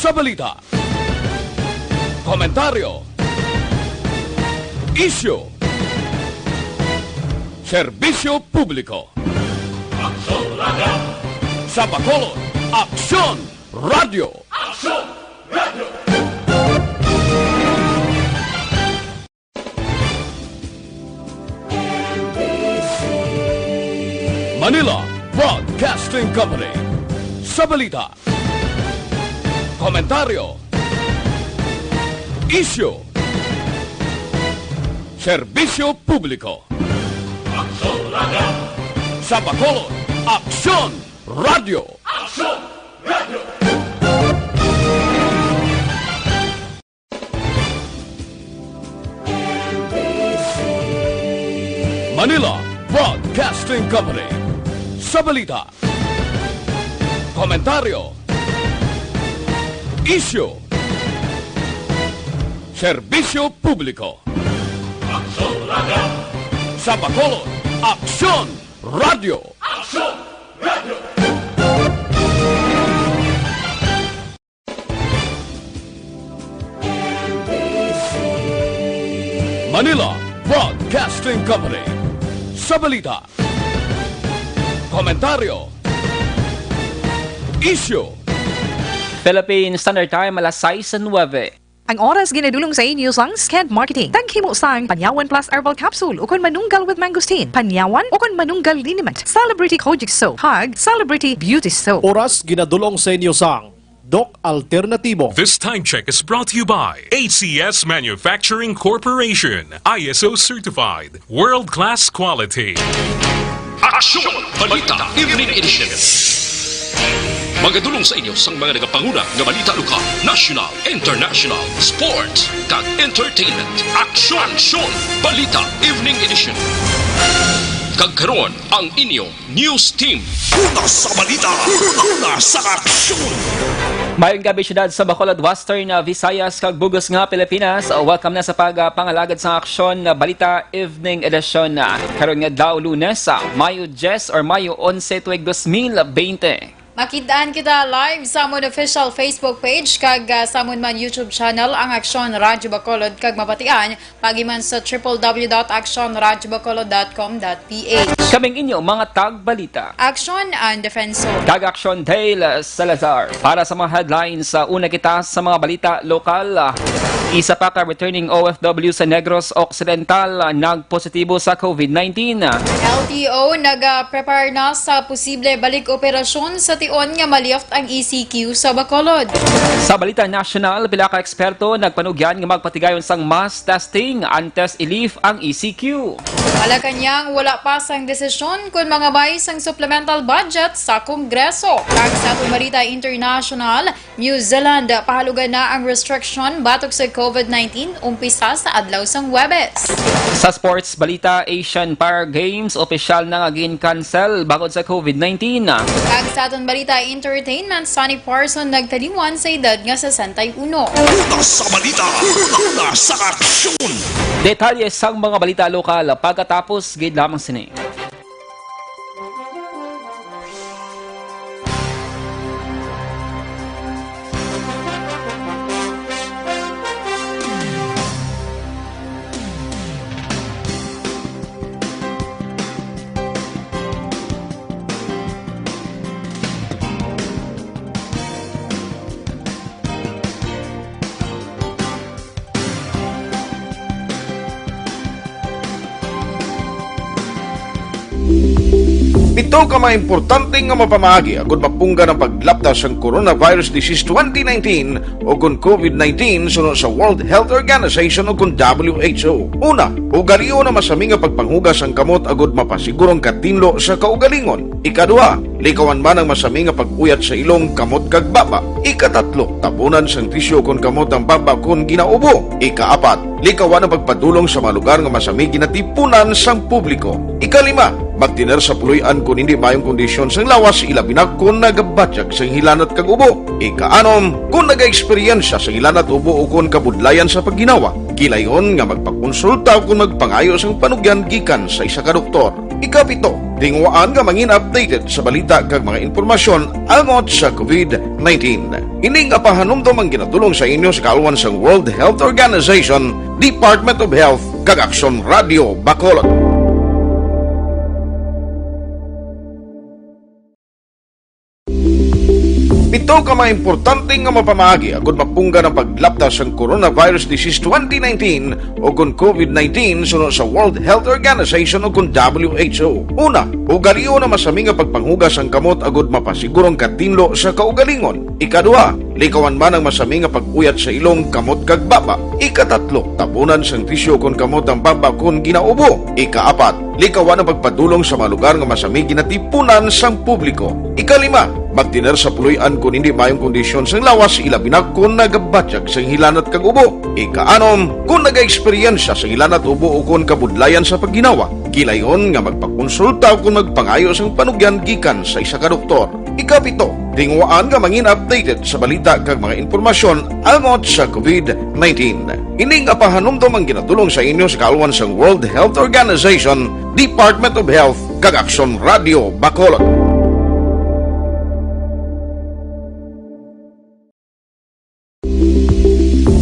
sa balita, komentaryo, isyu, serbisyo publiko. Aksyon Radio! Sa Bacolod, Aksyon Radio! Aksyon Radio! Manila Broadcasting Company. Sa balita, komentaryo, isyu, serbisyo publiko. Aksyon Radio! Sa Bacolod, Aksyon Radio! Aksyon Radio! Manila Broadcasting Company. Sa balita, komentaryo, isyu, serbisyo publiko. Aksyon Radio! Sa Bacolod, Aksyon Radio! Aksyon Radio! Manila Broadcasting Company. Sa balita, komentaryo, isyu. Philippine Standard Time, alas 6:09. Ang oras ginadulong sa inyo sang Sked Marketing. Tangkimo sang Panyawan Plus Herbal Capsule ukon manunggal with mangosteen. Panyawan ukon manunggal liniment. Celebrity Kojic Soap. Hug Celebrity Beauty Soap. Oras ginadulong sa inyo sang Doc Alternatibo. This time check is brought to you by HCS Manufacturing Corporation, ISO certified, world-class quality. Aksyon! Balita Evening Edition. Magadulong sa inyo sang mga nagapanguna nga balita lokal, national, international, sports, kag entertainment. Aksyon! Balita Evening Edition. Kagkaroon ang inyong news team. Una sa balita, una sa aksyon. Mayong gabi syudad sa Bacolod, Western Visayas, kag Bugos nga Pilipinas. Welcome na sa pangalagad sa Aksyon na Balita Evening Edition. Karon nga daw Lunes, Mayo 10 or Mayo 11 tuig 2020. Makitaan kita live sa amon official Facebook page kag sa amon man YouTube channel ang Aksyon Radio Bacolod kag mapatian pagiman sa www.actionradiobacolod.com.ph. Kaming inyo mga tagbalita. Aksyon and Defensor. Kag Aksyon Dale Salazar. Para sa mga headlines, una kita sa mga balita lokal. Isa pa ka returning OFW sa Negros Occidental nagpositibo sa COVID-19. LTO nag-prepare na sa posible balik operasyon sa tion nga malift ang ECQ sa Bacolod. Sa balita national, pila ka eksperto nagpanugyan nga magpatigayon sang mass testing antes ilif ang ECQ. Malakanyang wala pa sang desisyon kung mga bay sang supplemental budget sa Kongreso. Kag sa Balita International, New Zealand pahalugan na ang restriction batok sa COVID-19 umpisa sa adlaw sang Huwebes. Sa sports balita, Asian Para Games opisyal na nga gin-cancel bagod sa COVID-19. Kag sa aton balita entertainment, Sonny Parson nagtaliwan sa edad nga 61. Una sa balita, una sa aksyon. Detalye sang mga balita lokal pagkatapos gid lamang sini. Ito ka mga importante nga mapamagi agud mapungga ng paglaptas ang Coronavirus Disease 2019 o kung COVID-19 sunod sa World Health Organization o kung WHO. Una, ugalion na masami nga pagpanghugas ang kamot agud mapasigurong katinlo sa kaugalingon. Ikadua, likawan man ang masami nga pag-uyat sa ilong kamot kag baba. Ikatatlo, tapunan sang tisyo kung kamot ang baba kung ginaubo. Ikaapat, likawan ang pagpadulong sa mga lugar nga masami ginatipunan sang publiko. Ikalima, magtiner sa puluyan kung hindi mayong kondisyon sang lawas, ilabi na kung nagabatyag sang hilanat kag ubo. Ikaanom, kung nag-eksperyensya sang hilanat ubo o kung kabudlayan sa pagginawa. Kilayon nga magpakonsulta o kung magpangayo sang panugyan gikan sa isa ka doktor. Ikapito, tingwaan nga mangin updated sa balita kag mga impormasyon angot sa COVID-19. Ining apahanumdom ang ginatulong sa inyo sa kaalwan sang World Health Organization, Department of Health kag Aksyon Radio Bacolod. Pito ka mga importante nga mapamagi agud mapungga ng paglaptas ang Coronavirus Disease 2019 o kung COVID-19 sunod sa World Health Organization o kung WHO. Una, ugaliyo na masami nga pagpanghugas ang kamot agud mapasigurong katinlo sa kaugalingon. Ikaduha, likawan man ang masami nga pag-uyat sa ilong kamot kag baba. Ikatatlo, tapunan sang tisyo kung kamot ang baba kung ginaubo. Ikaapat, likawan ang pagpadulong sa mga lugar nga masami ginatipunan sang publiko. Ikalima, magtiner sa puluyan kung hindi mayong kondisyon sang lawas ilabi na kung nagabatyag sang hilanat kag ubo. Ikaanom, kung naga-eksperyensya sang hilanat ubo o kung kabudlayan sa pagginawa. Gilayon nga magpakonsulta o kung magpangayo sang panugyan gikan sa isa ka doktor. Ikapito, tingwaan nga mangin updated sa balita kag mga impormasyon angot sa COVID-19. Ining apahanumdom ang ginatulong sa inyo sa kaalwan sang World Health Organization, Department of Health kag Aksyon Radio Bacolod.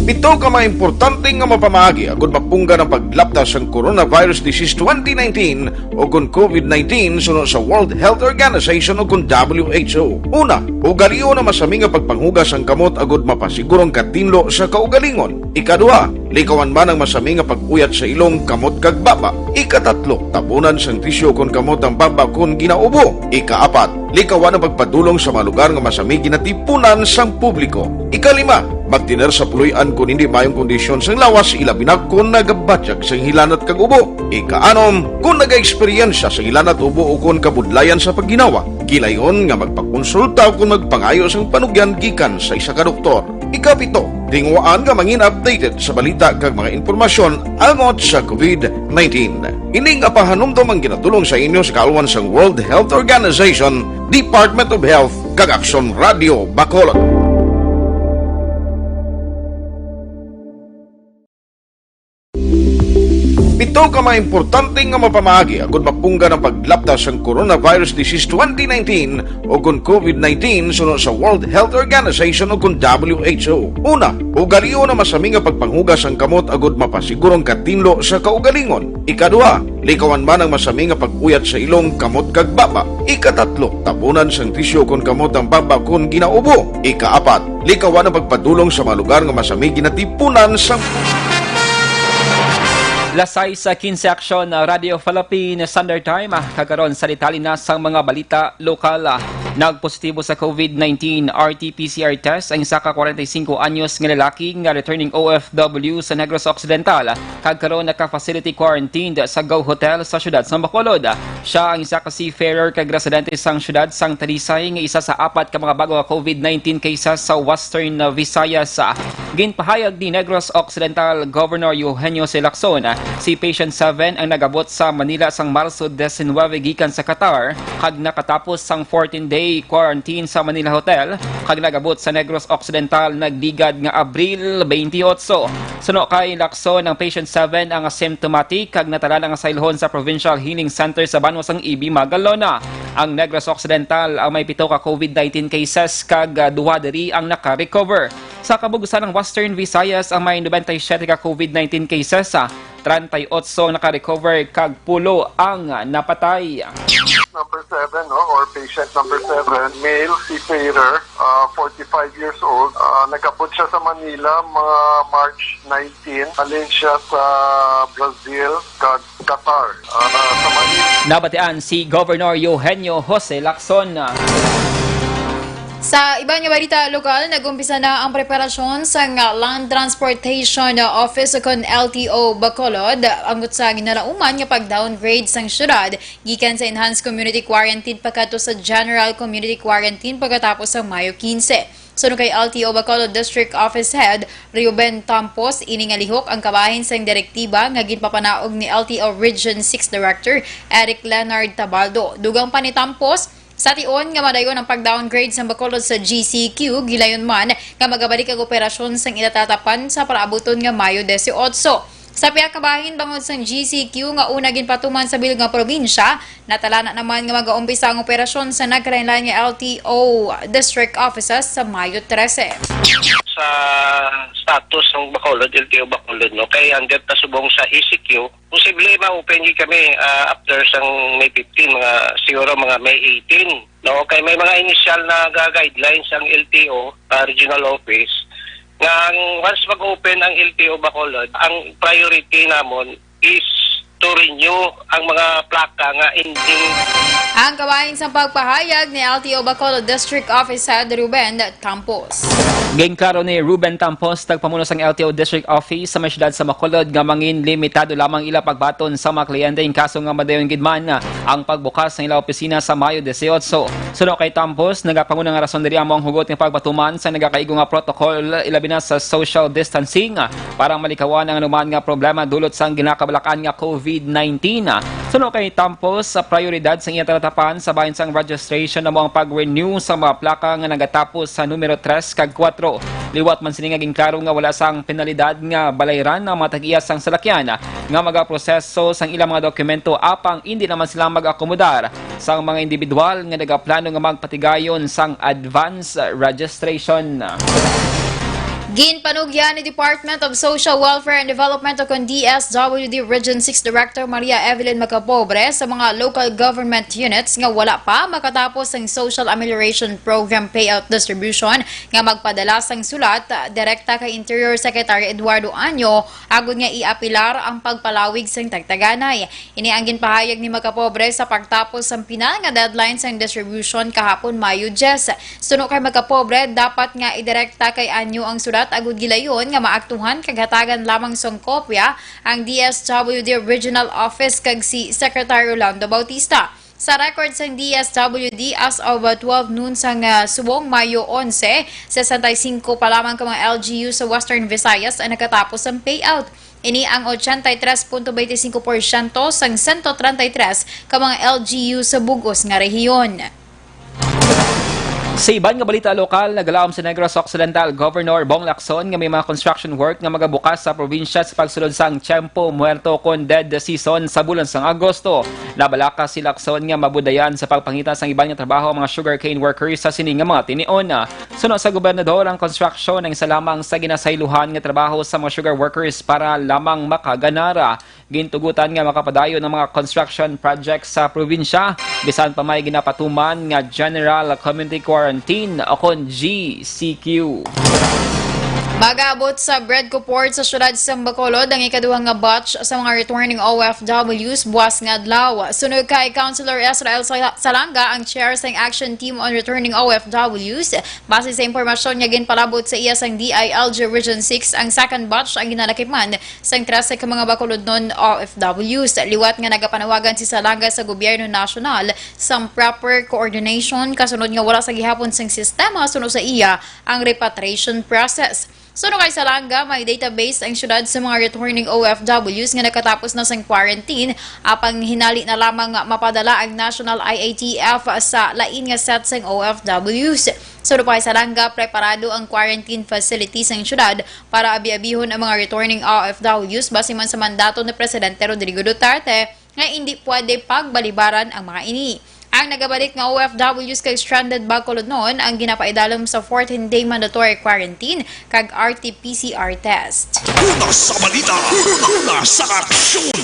Pito ka mga importante nga mapamagi agud mapungga ng paglaptas ang Coronavirus Disease 2019 o kung COVID-19 sunod sa World Health Organization o kung WHO. Una, ugaliyo na masami nga pagpanghugas ang kamot agud mapasigurong katinlo sa kaugalingon. Ikaduha, likawan man ang masami nga pag-uyat sa ilong kamot kag baba. Ikatatlo, tapunan sang tisyo kung kamot ang baba kung ginaubo. Ikaapat, likawan ang pagpadulong sa mga lugar nga masami ginatipunan sang publiko. Ikalima, magtiner sa puluyan kung hindi mayong kondisyon sang lawas ilabi na kung nagabatyag sang hilanat kag ubo. Ikaanom, kung naga-eksperyensya sang hilanat ubo o kung kabudlayan sa pagginawa. Gilayon nga magpakonsulta o kung magpangayo sang panugyan gikan sa isa ka doktor. Ikapito, tingwaan nga mangin updated sa balita kag mga impormasyon angot sa COVID-19. Ining apahanumdom ang ginatulong sa inyo sa kaalwan sang World Health Organization, Department of Health kag Aksyon Radio Bacolod. Pito ka mga importante nga mapamagi agud mapungga ng paglaptas ang Coronavirus Disease 2019 o kung COVID-19 sunod sa World Health Organization o kung WHO. Una, ugaliyo na masami nga pagpanghugas ang kamot agud mapasigurong katinlo sa kaugalingon. Ikaduha, likawan man ang masami nga pag-uyat sa ilong kamot kag baba. Ikatatlo, tapunan sang tisyo kung kamot ang baba kung ginaubo. Ikaapat, likawan ang pagpadulong sa mga lugar nga masami ginatipunan sang Lasay sa 15 Aksyon Radio Philippine Standard Time, kagaron sa detalye na sang mga balita lokal. Nagpositibo sa COVID-19 RT-PCR test ang isa ka 45 anyos nga lalaki nga returning OFW sa Negros Occidental. Kagkaron naka-facility quarantined sa Go Hotel sa syudad sa Bacolod. Siya ang isa ka seafarer kag residente sang syudad sang Talisay nga isa sa apat ka mga bago nga COVID-19 cases sa Western Visayas. Ginpahayag ni Negros Occidental Governor Eugenio Lacson, si patient 7 ang nagabot sa Manila sang Marso 19 gikan sa Qatar kag nakatapos sang 14-day quarantine sa Manila Hotel kag nagabot sa Negros Occidental nagdigad nga Abril 28. Suno kay Lacson, ang patient 7 ang asymptomatic kag natala nga sailhon sa Provincial Healing Center sa Banwas ang Ibi, Magalona. Ang Negros Occidental ang may 7 ka COVID-19 cases kag 2 diri ang naka-recover. Sa kabugusan ng Western Visayas ang may 97 ka COVID-19 cases, 38 naka-recover kag 10 ang napatay. Number 7, or patient number 7, male seafarer, 45 years old. Nagkapot siya sa Manila mga March 19. Alin siya sa Brazil, Qatar. Sa Manila. Nabatian si Governor Eugenio Lacson. Sa ibang nga balita lokal, nagumpisa na ang preparasyon sa Land Transportation Office kon LTO Bacolod anggot sa ginalauman nga pag-downgrade sang syudad gikan sa Enhanced Community Quarantine pagkato sa General Community Quarantine pagkatapos sa Mayo 15. Sunod kay LTO Bacolod District Office Head Reuben Tampos, iningalihok ang kabahin sang direktiba nga ginpapanaog ni LTO Region 6 Director Eric Leonard Tabaldo. Dugang pa ni Tampos, sa tion nga madayon ang pag-downgrade sa Bacolod sa GCQ, gilayon man nga magabalik ang operasyon sang itatatapan sa paraabuton nga Mayo 18. Sa piyak kabahin bangod sa GCQ nga una ginpatuman sa bilog nga probinsya, natala na naman nga mag-uumpisa ang operasyon sa nagkarainlan nga LTO district offices sa Mayo 13. Sa status ng Bacolod, LTO Bacolod, no, kay hanggat nasubong sa ECQ, posible ma-open kami after sang May 15, siguro mga May 18. No, kay may mga initial na guidelines ang LTO regional office nga once mag-open ang LTO Bacolod, ang priority namon is to renew ang mga plaka nga ending. Ang kabahin sa pagpahayag ni LTO Bacolod District Office Head Ruben Campos. Gingklaro ni Ruben Campos, tagpamuno sang LTO District Office sa syudad sa Bacolod nga mangin limitado lamang ila pagbaton sa mga kliyente in kaso nga madayon gidman ang pagbukas ng ila opisina sa Mayo 18. Suno kay Campos, nagapanguna nga rason diri among hugot ng pagbatuman sa nagakaigo nga protocol ilabi na sa social distancing para malikawan ang anuman nga problema dulot sang ginakabalakan nga COVID-19. Suno kay Campos, sa prioridad sa iyang talatapan sa bahin sang registration na mo ang pag-renew sa mga plaka nga nagatapos sa numero 3 kag 4. Liwat man sini nga gingklaro nga wala sang penalidad nga balayran na matag-iya sang salakyan nga magaproseso sang ilang mga dokumento apang hindi naman sila mag-akomodar sang mga individual nga nagaplano nga magpatigayon sang advance registration. Ginpanugyan ni Department of Social Welfare and Development o DSWD Region 6 Director Maria Evelyn Macapobre sa mga local government units nga wala pa makatapos ang Social Amelioration Program payout distribution nga magpadala sang sulat direkta kay Interior Secretary Eduardo Año agud nga iapilar ang pagpalawig sang tagtaganay. Ini ang ginpahayag ni Macapobre sa pagtapos sang pinal nga deadline sang distribution kahapon Mayo 10. Suno kay Macapobre, dapat nga idirekta kay Año ang sulat agud gilayon nga maaktuhan kag hatagan lamang sang kopya ang DSWD Regional Office kag si Secretary Rolando Bautista. Sa record sang DSWD as of 12 noon sang subong Mayo 11, 65 pa lamang ka mga LGU sa Western Visayas ang nakatapos ang payout. Ini ang 83.25% sang 133 ka mga LGU sa bugos nga rehiyon. Sa iban nga balita lokal, nagalaom sa Negros Occidental Governor Bong Lacson nga may mga construction work nga magabukas sa probinsya sa pagsulod sang Tiempo Muerto kon dead season sa bulan sang Agosto. Nabalaka si Lacson nga mabudayan sa pagpangita sang iban nga trabaho ang mga sugarcane workers sa sining nga mga tinion. Suno sa gobernador ang construction ng isa lamang sa ginasayluhan nga trabaho sa mga sugar workers para lamang makaganara. Gintugutan nga makapadayon ng mga construction projects sa probinsya bisan pa may ginapatuman nga General Community Quarantine o kon GCQ. Mag-aabot sa Breadco Port sa syudad sa Bacolod ang ikaduhang nga batch sa mga returning OFWs buwas nga adlaw. Sunod kay Councilor Israel Salanga ang chair sang Action Team on Returning OFWs. Base sa impormasyon nga ginpalabot sa iya sang DILG Region 6 ang second batch ang ginalakipman sang 13 ka mga Bacolod non OFWs. Liwat nga nagapanawagan si Salanga sa gobyerno nasyonal sa proper coordination kasunod nga wala sa gihapon sang sistema sunod sa iya ang repatriation process. Suno kay Salanga, may database ang syudad sa mga returning OFWs nga nakatapos na sang quarantine apang hinali na lamang mapadala ang National IATF sa lain nga set sang OFWs. Suno kay Salanga, preparado ang quarantine facilities ng syudad para abi-abihon ang mga returning OFWs base man sa mandato ni Presidente Rodrigo Duterte nga hindi pwede pagbalibaran ang mga ini. Ang nagabalik nga OFWs kag stranded Bacolod noon ang ginapaidalom sa 14-day mandatory quarantine kag RT-PCR test. Una sa balita, una sa aksyon.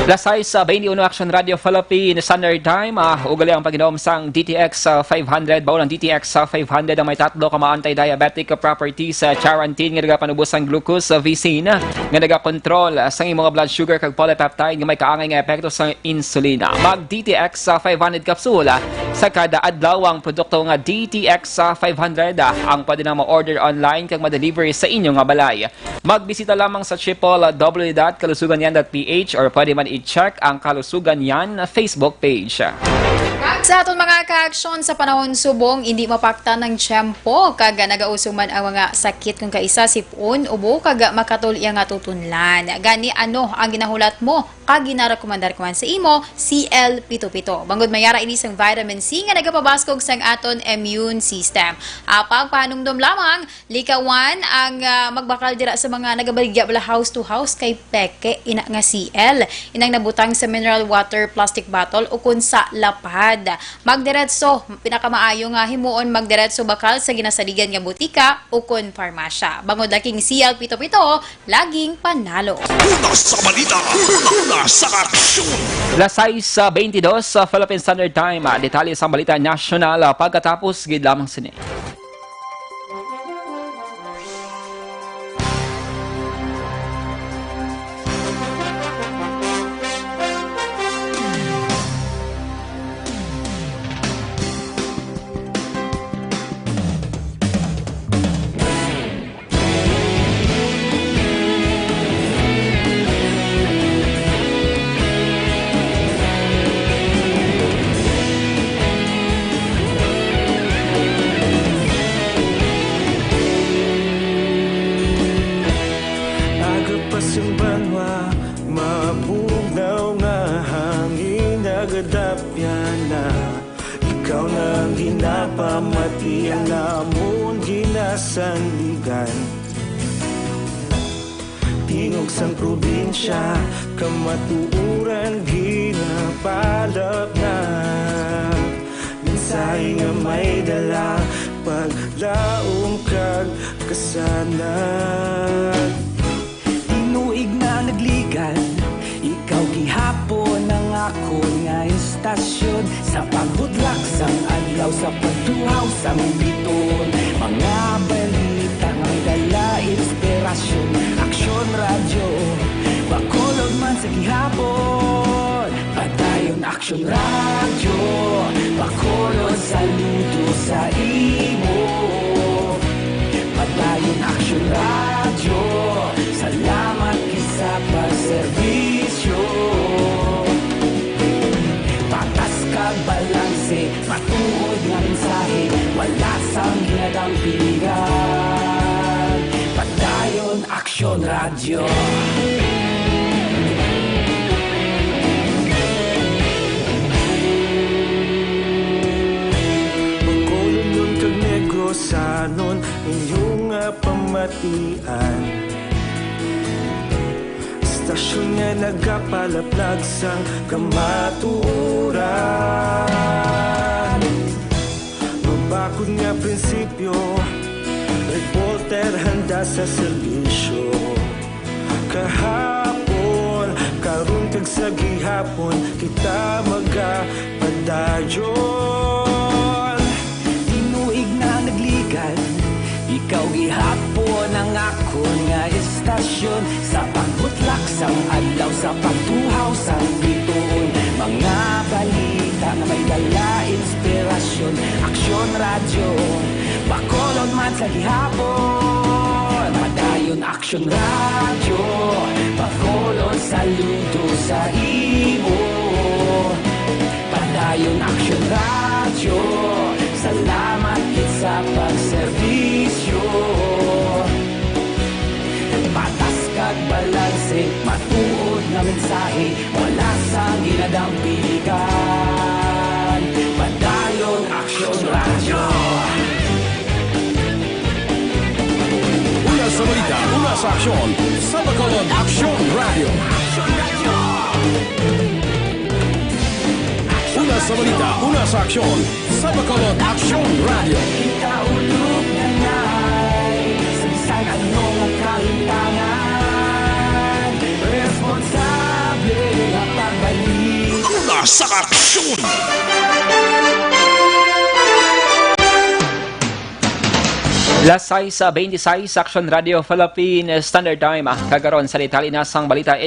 Lasay sa 21 Action Radio Philippines Standard Time, ugali ang pag-inom sang DTX 500, bawal ang DTX 500 ang may tatlo ka mga anti-diabetic properties sa quarantine nga nagapanubos ang glucose vicin nga nagakontrol sang imong blood sugar kag polypeptide nga may kaangay nga epekto sa insulina. Mag DTX 500 capsule sa kada adlaw ang produkto nga DTX 500 ang pwede na ma-order online kag ma-deliver sa inyong nga balay. Magbisita lamang sa www.kalusuganyan.ph or pwede man i-check ang Kalusugan Yan Facebook page. Sa aton mga ka-aksyon sa panahon subong, hindi mapakta ng tiyempo kag nagausuman ang mga sakit kung kaisa sipon, ubo kag makatuli nga tutunlan. Gani ano ang ginahulat mo kag ginarekomendar ko man sa imo CL7-7. Bangod mayara ini sang vitamin C nga nagapabaskog sang aton immune system. Apang panumdum lamang likawan ang magbakal dira sa mga nagabaligya bala house to house kay peke ina nga CL. Inang nabutang sa mineral water plastic bottle o kun sa lapad. Magdiretso, pinakamaayo nga himuon magdiretso bakal sa ginasaligan nga butika o kun farmasya. Bangod laking CL Pito-Pito, laging panalo. Una sa balita, una sa aksyon. Lasay sa 22 sa Philippine Standard Time. Detalye sa balita nasyonal pagkatapos gid lamang sini. Banwa, mabugnaw nga hangin nagadapya na. Ikaw na ginapamati ang namon ginasandigan. Tingog sang probinsya, kamatuuran ginapalap na. Minsay nga may dala, paglaong kag kasanag. Tinuig na nagligan, ikaw gihapon ang ako nga istasyon. Sa paghudlak sang adlaw, sa pagtuhaw sang biton. Mga balita nga dala inspirasyon. Aksyon radyo, bakolod man sa gihapon. Padayon aksyon radyo, bakolod saludo sa imo. Padayon aksyon radyo, salamat kisa pagserbisyo. Patas kag balanse, matuod nga mensahe, wala sang ginadang pilihan. Padayon aksyon radyo. Bakolon nun kag negosanon, inyong pamatian. Stasyon nga nagapalaplag sang kamatuuran. Mabakod nga prinsipyo, reporter handa sa serbisyo. Kahapon, karon kag sa gihapon, kita magapadayon. Tinuig na nagligan, ikaw gihapon ang ako nga istasyon. Sa pagbutlak sang adlaw, sa pagtuhaw sang bituon. Mga balita na may dala inspirasyon. Aksyon radyo, bakolod man sa gihapon. Padayon aksyon radyo, bakolod saludo sa imo. Padayon aksyon radyo, salamat sa pagserbisyo. Patas kag balanse, matuod na mensahe, wala sang ginadang piligan. Padayon aksyon radyo. Una sa balita, una sa aksyon, sa Bacolod Aksyon Radio. Una sa balita, una sa aksyon, sa Bacolod Aksyon Radio. Ikaulog na na'y sabisan anong ang kalintangan. Responsable ang pagbalik. Una sa aksyon. Lasay sa 26 Aksyon Radio Philippine Standard Time. Kagaron sa detalye na sang balita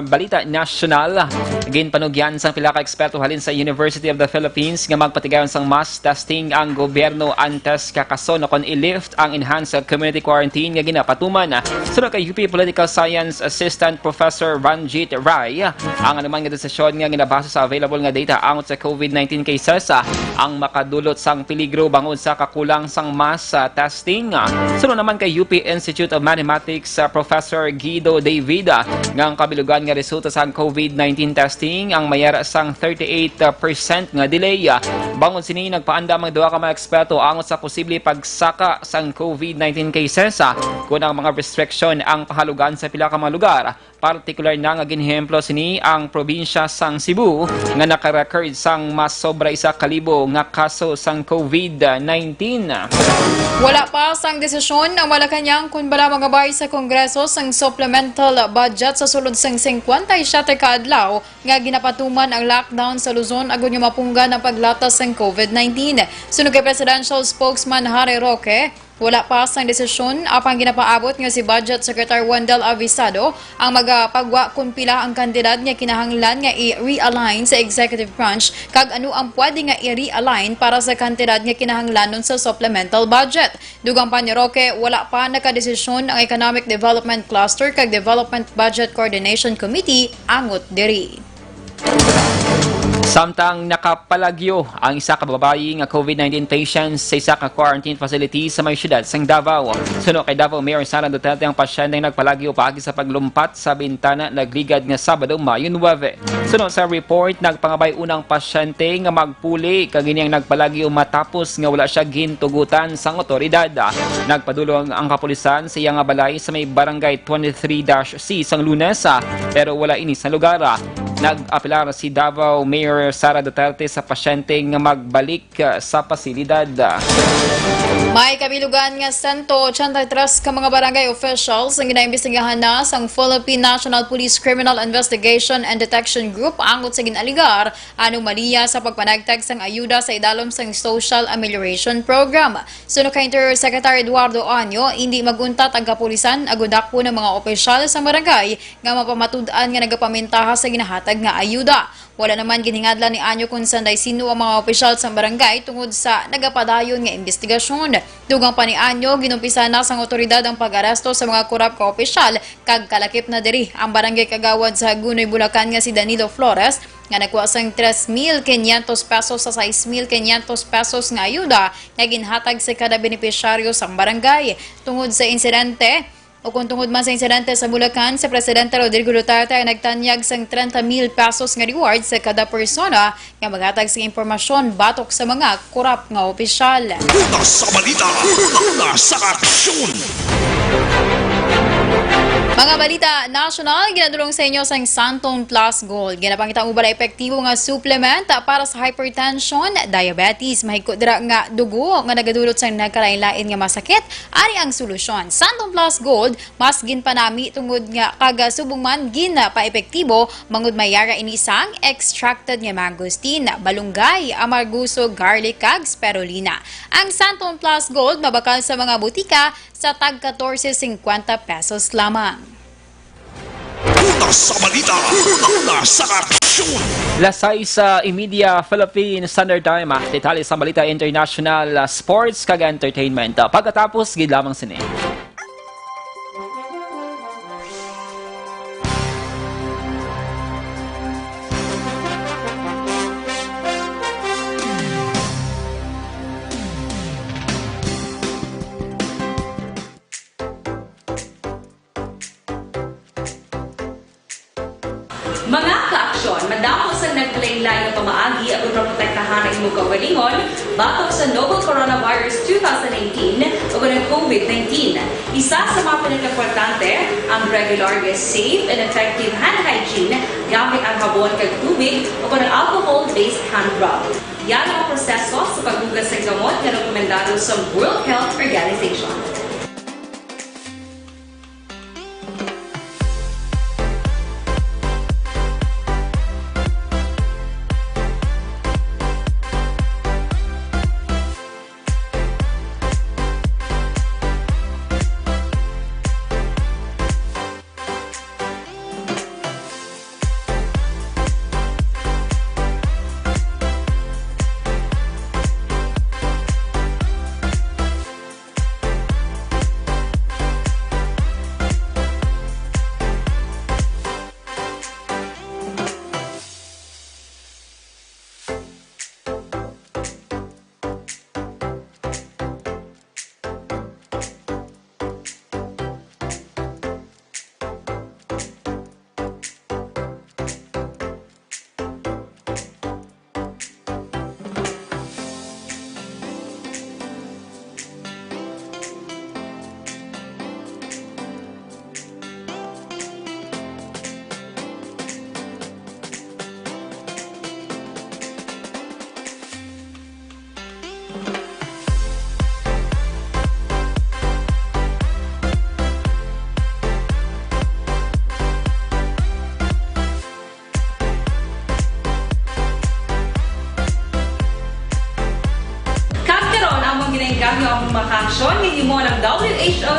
balita national. Ginpanugyan sang pila ka eksperto halin sa University of the Philippines nga magpatigayon sang mass testing ang gobyerno antes kakason kon i-lift ang enhanced community quarantine nga ginapatuman. Sunod kay UP Political Science Assistant Professor Ranjit Rai, ang naman nga desisyon nga ginabasa sa available nga data angot sa COVID-19 cases ang makadulot sang peligro bangod sa kakulang sang mass testing. Sunod naman kay UP Institute of Mathematics Professor Guido David nga ang kabilugan nga resulta sa COVID-19 testing ang mayara sang 38% nga delay. Bangon sini nagpaandam ang duha ka mga eksperto angot sa posible pagsaka sang COVID-19 cases kung ang mga restriction ang pahalugan sa pila ka mga lugar. Partikular na nga ginhemplo sini ang probinsya sang Cebu nga nakarecord sang mas sobra 1,000 nga kaso sang COVID-19. Wala pa sang desisyon ang Malacanang kung bala magabay sa Kongreso sang supplemental budget sa sulod sang 57 ka adlaw nga ginapatuman ang lockdown sa Luzon agon nga mapunggan ang paglatas sang COVID-19. Sunog kay Presidential Spokesman Harry Roque, wala pa sang desisyon apang ginapaabot nga si Budget Secretary Wendell Avisado ang magapagwa kung pila ang kandidat nga kinahanglan nga i-realign sa executive branch kag ano ang pwede nga i-realign para sa kandidat nga kinahanglanon sa supplemental budget. Dugang pa ni Roque, wala pa nakadesisyon ang Economic Development Cluster kag Development Budget Coordination Committee angot diri. Samtang nakapalagyo ang isa ka babae nga COVID-19 patient sa isa ka quarantine facility sa may syudad sang Davao. Suno kay Davao Mayor Sara Duterte ang pasyente nagpalagyo paagi sa paglumpat sa bintana nagligad nga Sabado, Mayo 9. Suno sa report, nagpangabay unang pasyente nga magpuli kag ining nagpalagyo matapos nga wala siya gintugutan sang otoridad. Nagpadulong ang kapulisan sa iyang balay sa may barangay 23-C sang Lunes pero wala ini sa lugar. Nag-apelar si Davao Mayor Sara Duterte sa pasyente nga magbalik sa pasilidad. May kabilugan nga 183 ka mga barangay officials ang ginaimbestigahan na sang Philippine National Police Criminal Investigation and Detection Group angot sa ginaligar anomalya sa pagpanagtag sang ayuda sa idalom sang Social Amelioration Program. Suno kay Interior Secretary Eduardo Anyo, hindi maguntat ang kapulisan agodak po ng mga opisyal sa barangay nga mapamatud-an nga nagapamintaha sa ginahatag nga ayuda. Wala naman giningadlan ni Anyo kung sanday sino ang mga opisyal sa barangay tungod sa nagapadayon nga investigasyon. Dugang pa ni Anyo, ginumpisa na sang otoridad ang pag-aresto sa mga korap ka opisyal kag kalakip na diri ang barangay kagawad sa Gunoy, Bulacan nga si Danilo Flores nga nakuha sang 3,500 pesos sa 6,500 pesos nga ayuda na ginhatag sa kada benepisyaryo sa barangay. Tungod sa insidente, o kung tungod man sa insidente sa Bulacan, sa Presidente Rodrigo Duterte ay nagtanyag sang 30,000 pesos nga reward sa kada persona nga maghatag sa impormasyon batok sa mga korap nga opisyal. Una sa balita, una sa aksyon. Mga balita national, ginadulong sa inyo sang Santon Plus Gold. Ginapangita mo bala epektibo nga supplement para sa hypertension, diabetes, mahigko dira nga dugo nga nagadulot sa nagkalain-lain nga masakit. Ari ang solusyon. Santon Plus Gold, mas ginpanami tungod nga kaga subong man ginapaepektibo mangud mayara ini isang extracted nga mangosteen, balunggay, amarguso, garlic kag spirulina. Ang Santon Plus Gold mabakal sa mga butika sa tag 14.50 pesos lamang. Una sa balita, una sa aksyon. Lasay sa Imedia Philippine Standard Time, detalye sa Balita International Sports kag Entertainment. Pagkatapos, gid lamang sini. Mga ka-aksyon, madapos ang nagpalain-lain ng pamaagi at protektahan ang imong kaugalingon batok sa novel coronavirus 2018 o ng COVID-19. Isa sa mga pinaka-importante ang regular, safe, and effective hand hygiene gamit ang habon kag tubig o ng alcohol-based hand rub. Yan ang proseso sa paghugas ng gamot na rekomendado sa World Health Organization.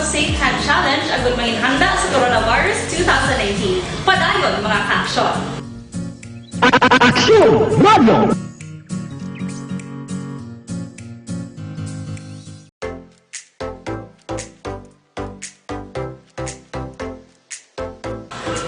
Safe Hand Challenge agad mahinhanda sa Coronavirus 2019. Padayon mga ka-aksyon. Aksyon! Radio!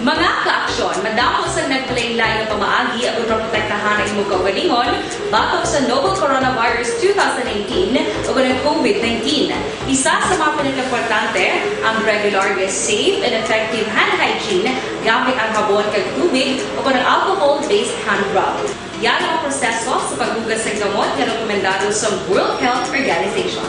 Mga ka-aksyon, madamo sa nagpalaylay ng pamaagi at protektahan ang imong kaugalingon batok sa novel coronavirus 2018 o ng COVID-19. Isa sa mga pinaka-importante ang regular, safe, and effective hand hygiene gamit ang habon kag tubig o ng alcohol-based hand rub. Yan ang proseso sa paghugas ng gamot na rekomendado sa World Health Organization.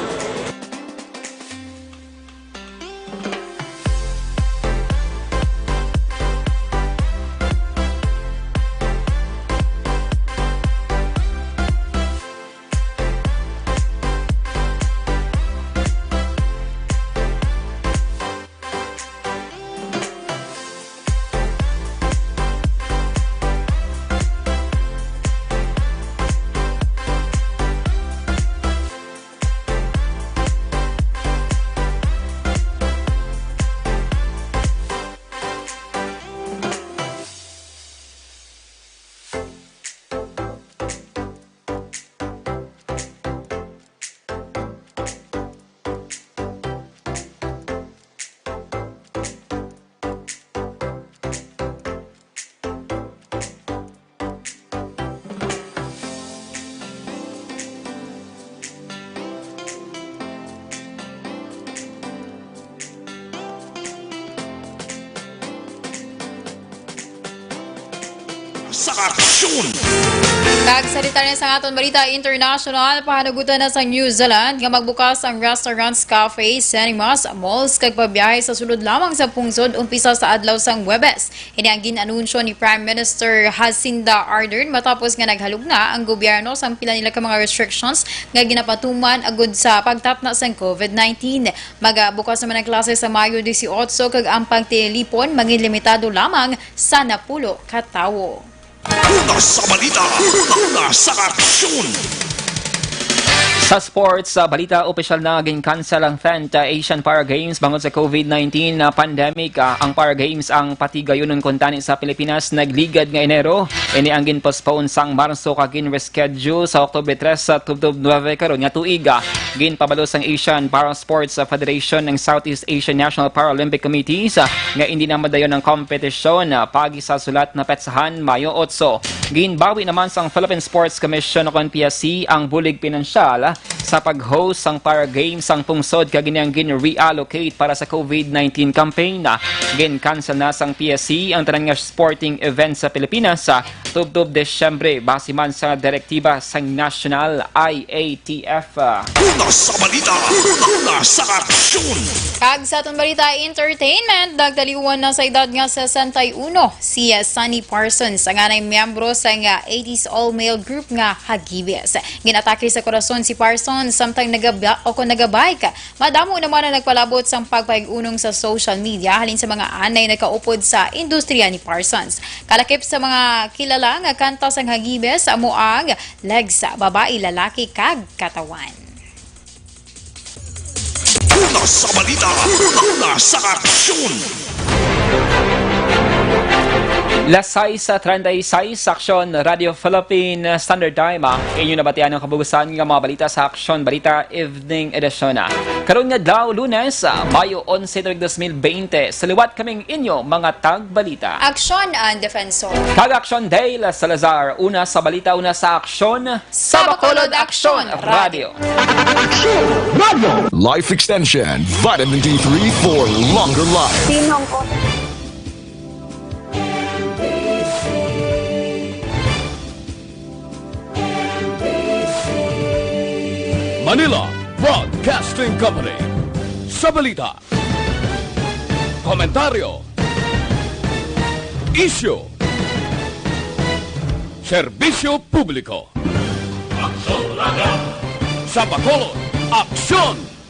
Sa aksyon! Kagsalita na sa aton balita international, pahanugutan na sa New Zealand nga magbukas ang restaurants, cafes, cinemas, malls kag pabiyahe sa sulod lamang sa pungsod umpisa sa adlaw sang Huwebes. Ini ang ginanunsyo ni Prime Minister Jacinda Ardern matapos nga naghalugna ang gobyerno sa pila nila ka mga restrictions nga ginapatuman agud sa pagtapna sang COVID-19. Magabukas naman ang klase sa Mayo 18 kag ang pagtilipon mangin limitado lamang sa 10 ka tawo. Una sa balita! Una sa aksyon! Sa sports, sa balita, opisyal na gin-cancel ang 10th Asian Para Games bangod sa COVID-19 na pandemic. Ang Para Games ang patigayon ng kuntani sa Pilipinas nagligad nga Enero. Ini ang gin-postpone sang Marso kag gin-reschedule sa Oktubre 3 sa Octubre 9 karon nga tuig. Gin-pabalo sang Asian Para Sports Federation ng Southeast Asian National Paralympic Committees nga hindi na madayon ang kompetisyon pagi sa sulat na petsahan Mayo 8. Ginbawi naman sang Philippine Sports Commission o PSC ang bulig pinansyal sa pag-host sang Para Games ang pungsod kag giniang gin-reallocate para sa COVID-19 campaign. Gin-cancel na sang PSC ang tanan nga sporting event sa Pilipinas sa tubtob Desyembre base man sa direktiba sang National IATF. Una sa balita! Una sa aksyon! Kag sa atong balita entertainment, dagdaliwan na sa edad nga 61 si Sunny Parsons, ang anay miyembro sa nga 80s all-male group nga Hagibis. Ginatake sa korason si Parsons samtang nagabike. Madamo naman na nagpalabot sa pagpaig-unong sa social media halin sa mga anay nagkaupod sa industriya ni Parsons. Kalakip sa mga kilala nga kanta sang Hagibis amo ang legs sa babae, lalaki kag katawan. Una sa balita! Una sa aksyon! Lasay sa 36 Aksyon Radio Philippine Standard Time. Inyo nabatian ang kabugusan ng mga balita sa Aksyon Balita Evening Edition. Karon nga daw Lunes, Mayo 11, 2020. Sa liwat kaming inyo mga tag-balita. Aksyon ang Defensor. Kag-Aksyon Day, Salazar. Una sa balita, una sa Aksyon. Sa Bacolod Aksyon Radio. Aksyon! Radio! Life Extension, Vitamin D3 for longer life. Sinong ko? Manila Broadcasting Company. Sa balita, komentaryo, isyu, serbisyo publiko. Sa Bacolod, Aksyon!